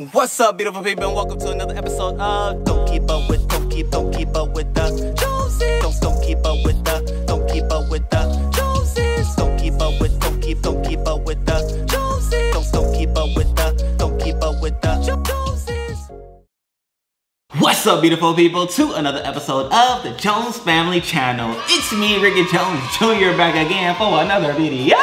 What's up, beautiful people, and welcome to another episode of Don't Keep Up With the Joneses. Don't keep up with the Joneses. Don't keep up with the Joneses. Don't keep up with the Joneses. Don't keep up with the Joneses. What's up, beautiful people, to another episode of the Jones Family Channel. It's me, Rickey Jones Jr. back again for another video.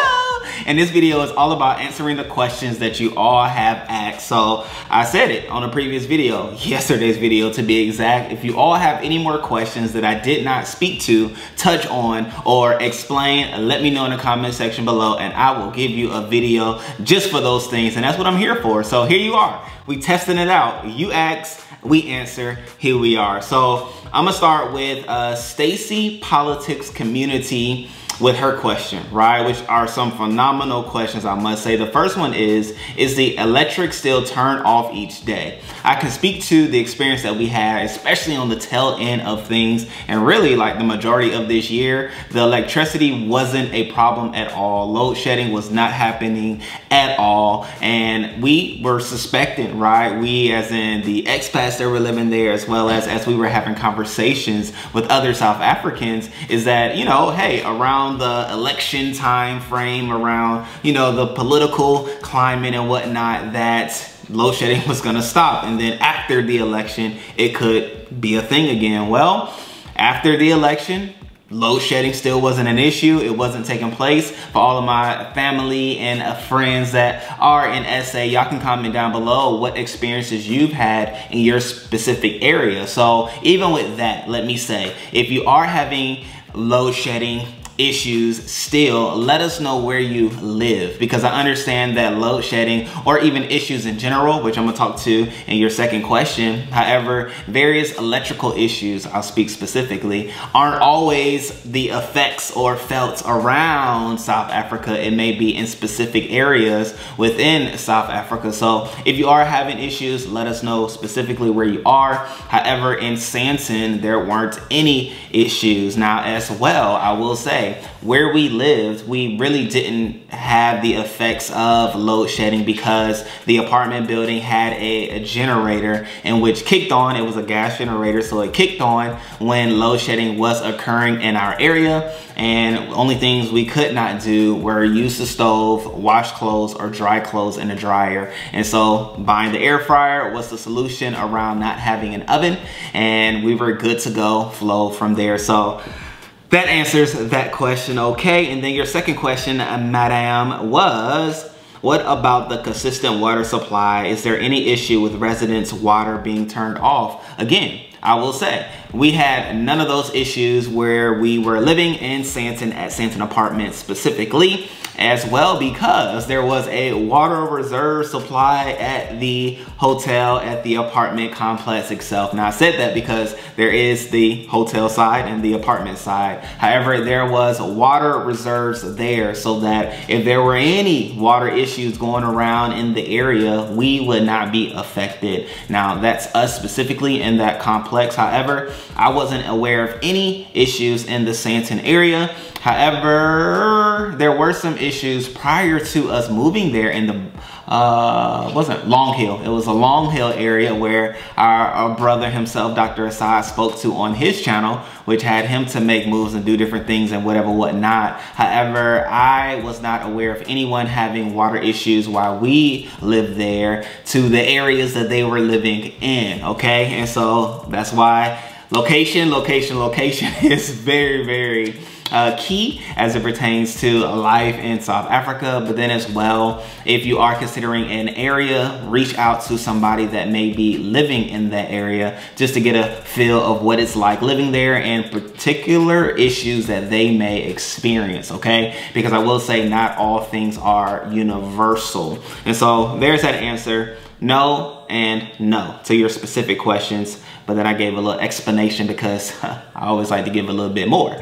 And this video is all about answering the questions that you all have asked. So I said it on a previous video, yesterday's video to be exact. If you all have any more questions that I did not speak to, touch on, or explain, let me know in the comment section below and I will give you a video just for those things. And that's what I'm here for. So here you are. We testing it out. You ask, we answer, here we are. So I'm gonna start with Stacy Politics Community with her question, right? Which are some phenomenal questions, I must say. The first one is the electric still turned off each day? I can speak to the experience that we had, especially on the tail end of things, and really like the majority of this year, the electricity wasn't a problem at all. Load shedding was not happening at all. And we were suspecting, right? We as in the expats that were living there, as well as we were having conversations with other South Africans, is that, you know, hey, around the election time frame, around, you know, the political climate and whatnot, that load shedding was gonna stop. And then after the election, it could be a thing again. Well, after the election, load shedding still wasn't an issue. It wasn't taking place. For all of my family and friends that are in SA, y'all can comment down below what experiences you've had in your specific area. So even with that, let me say, if you are having load shedding issues still, let us know where you live, because I understand that load shedding, or even issues in general, which I'm gonna talk to in your second question, however, various electrical issues, I'll speak specifically, aren't always the effects or felt around South Africa. It may be in specific areas within South Africa. So if you are having issues, let us know specifically where you are. However, in Sandton, there weren't any issues. Now, as well, I will say, where we lived, we really didn't have the effects of load shedding, because the apartment building had a generator in which kicked on. It was a gas generator, so it kicked on when load shedding was occurring in our area. And only things we could not do were use the stove, wash clothes, or dry clothes in the dryer. And so buying the air fryer was the solution around not having an oven, and we were good to go, flow from there. So that answers that question, okay? And then your second question, madam, was, what about the consistent water supply? Is there any issue with residents' water being turned off? Again, I will say, we had none of those issues where we were living in Sandton, at Sandton Apartments specifically, as well, because there was a water reserve supply at the hotel, at the apartment complex itself. Now, I said that because there is the hotel side and the apartment side. However, there was water reserves there, so that if there were any water issues going around in the area, we would not be affected. Now, that's us specifically in that complex. However, I wasn't aware of any issues in the Sandton area. However, there were some issues prior to us moving there in the wasn't Long Hill. It was a Long Hill area where our brother himself, Dr. Assad, spoke to on his channel, which had him to make moves and do different things and whatnot. However, I was not aware of anyone having water issues while we lived there to the areas that they were living in, okay? And so that's why location is very, very key as it pertains to life in South Africa. But then as well, if you are considering an area, reach out to somebody that may be living in that area, just to get a feel of what it's like living there and particular issues that they may experience, okay? Because I will say, not all things are universal. And so there's that answer. No and no to your specific questions, but then I gave a little explanation because I always like to give a little bit more.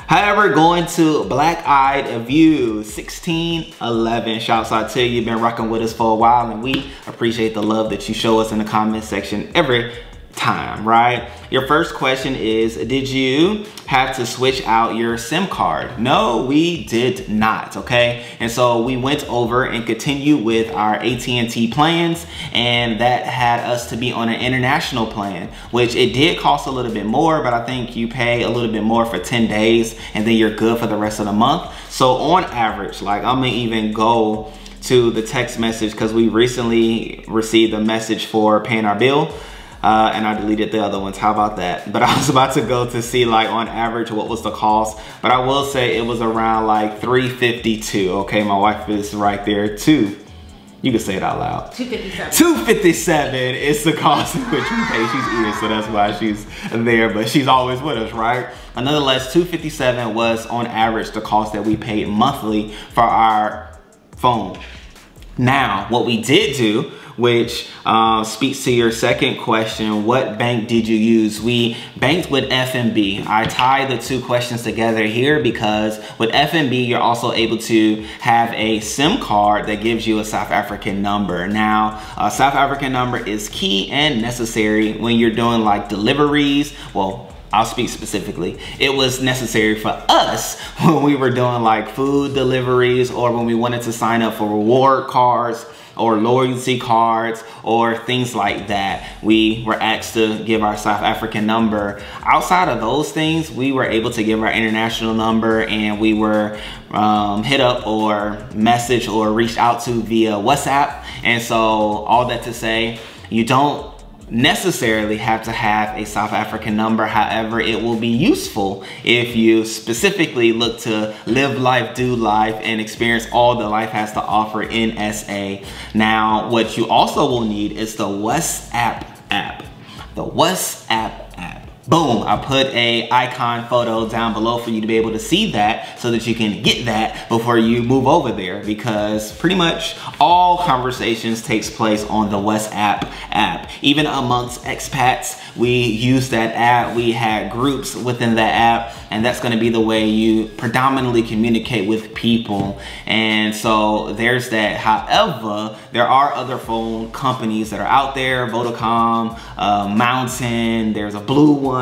However, going to Black Eyed View 1611, shouts out to you. You've been rocking with us for a while, and we appreciate the love that you show us in the comment section every time, right? Your first question is, did you have to switch out your SIM card? No, we did not, okay? And so we went over and continued with our AT&T plans, and that had us to be on an international plan, which it did cost a little bit more, but I think you pay a little bit more for 10 days and then you're good for the rest of the month. So on average, like I'm gonna even go to the text message because we recently received a message for paying our bill. And I deleted the other ones. How about that? But I was about to go to see like on average what was the cost, but I will say it was around like $352. Okay, my wife is right there too. You can say it out loud. $257. $257 is the cost in which we pay. She's eating, so that's why she's there, but she's always with us, right? But nonetheless, $257 was on average the cost that we paid monthly for our phone. Now, what we did do, which speaks to your second question, what bank did you use? We banked with FNB. I tie the two questions together here because with FNB, you're also able to have a SIM card that gives you a South African number. Now, a South African number is key and necessary when you're doing like deliveries. Well, I'll speak specifically. It was necessary for us when we were doing like food deliveries or when we wanted to sign up for reward cards or loyalty cards or things like that. We were asked to give our South African number. Outside of those things, we were able to give our international number, and we were hit up or messaged or reached out to via WhatsApp. And so all that to say, you don't necessarily have to have a South African number. However, it will be useful if you specifically look to live life, do life, and experience all that life has to offer in SA. Now, what you also will need is the WhatsApp app. The WhatsApp app. Boom, I put a icon photo down below for you to be able to see that so that you can get that before you move over there, because pretty much all conversations takes place on the WhatsApp app. Even amongst expats, we use that app. We had groups within that app, and that's gonna be the way you predominantly communicate with people. And so there's that. However, there are other phone companies that are out there, Vodacom, Mountain, there's a blue one.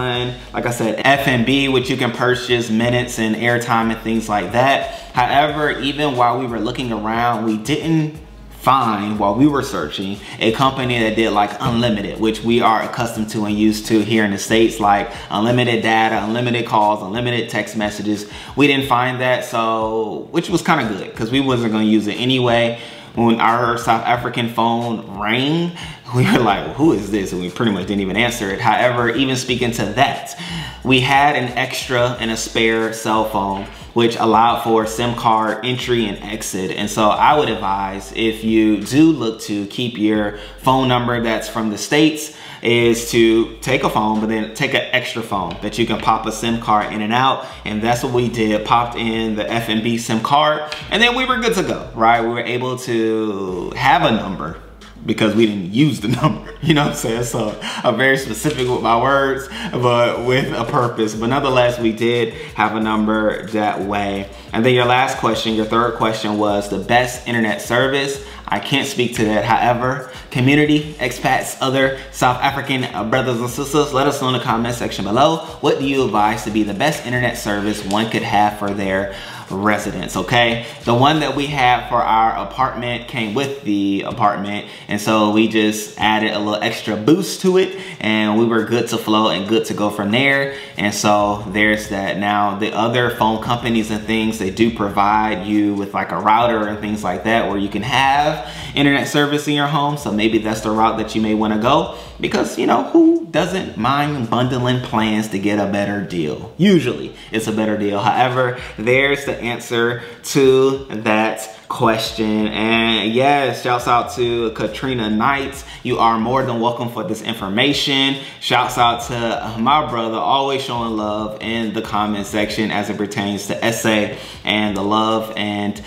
Like I said, FNB, which you can purchase minutes and airtime and things like that. However, even while we were looking around, we didn't find, while we were searching, a company that did like unlimited, which we are accustomed to and used to here in the States, like unlimited data, unlimited calls, unlimited text messages. We didn't find that, so, which was kind of good because we wasn't going to use it anyway. When our South African phone rang, we were like, well, who is this? And we pretty much didn't even answer it. However, even speaking to that, we had an extra and a spare cell phone, which allowed for SIM card entry and exit. And so I would advise, if you do look to keep your phone number that's from the States, is to take a phone, but then take an extra phone that you can pop a SIM card in and out. And that's what we did, popped in the FNB SIM card, and then we were good to go, right? We were able to have a number because we didn't use the number, you know what I'm saying? So I'm very specific with my words, but with a purpose. But nonetheless, we did have a number that way. And then your last question, your third question, was the best internet service. I can't speak to that. However, community, expats, other South African brothers and sisters, let us know in the comment section below. What do you advise to be the best internet service one could have for their residents? Okay, the one that we have for our apartment came with the apartment, and so we just added a little extra boost to it, and we were good to flow and good to go from there. And so there's that. Now, the other phone companies and things, they do provide you with like a router and things like that where you can have internet service in your home. So maybe that's the route that you may want to go, because, you know, who doesn't mind bundling plans to get a better deal? Usually it's a better deal. However, there's the answer to that question. And yes, shouts out to Katrina Knight. You are more than welcome for this information. Shouts out to my brother, always showing love in the comment section as it pertains to SA and the love and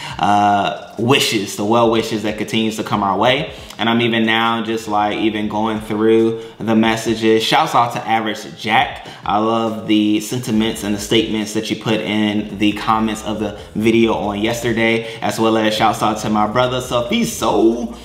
wishes, the well wishes that continues to come our way. And I'm even now just like even going through the messages. Shouts out to Average Jack. I love the sentiments and the statements that you put in the comments of the video on yesterday, as well as shouts out to my brother Safiso.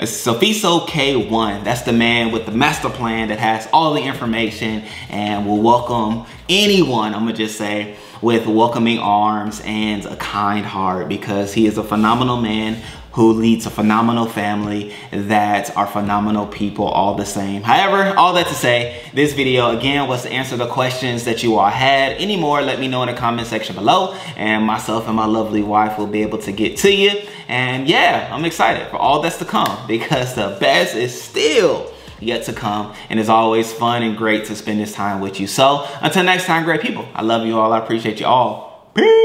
Sofiso K1. That's the man with the master plan that has all the information and will welcome anyone, I'm gonna just say, with welcoming arms and a kind heart, because he is a phenomenal man who leads a phenomenal family that are phenomenal people all the same. However, all that to say, this video again was to answer the questions that you all had. Any more, let me know in the comment section below, and myself and my lovely wife will be able to get to you. And yeah, I'm excited for all that's to come, because the best is still yet to come, and it's always fun and great to spend this time with you. So until next time, great people, I love you all, I appreciate you all. Peace.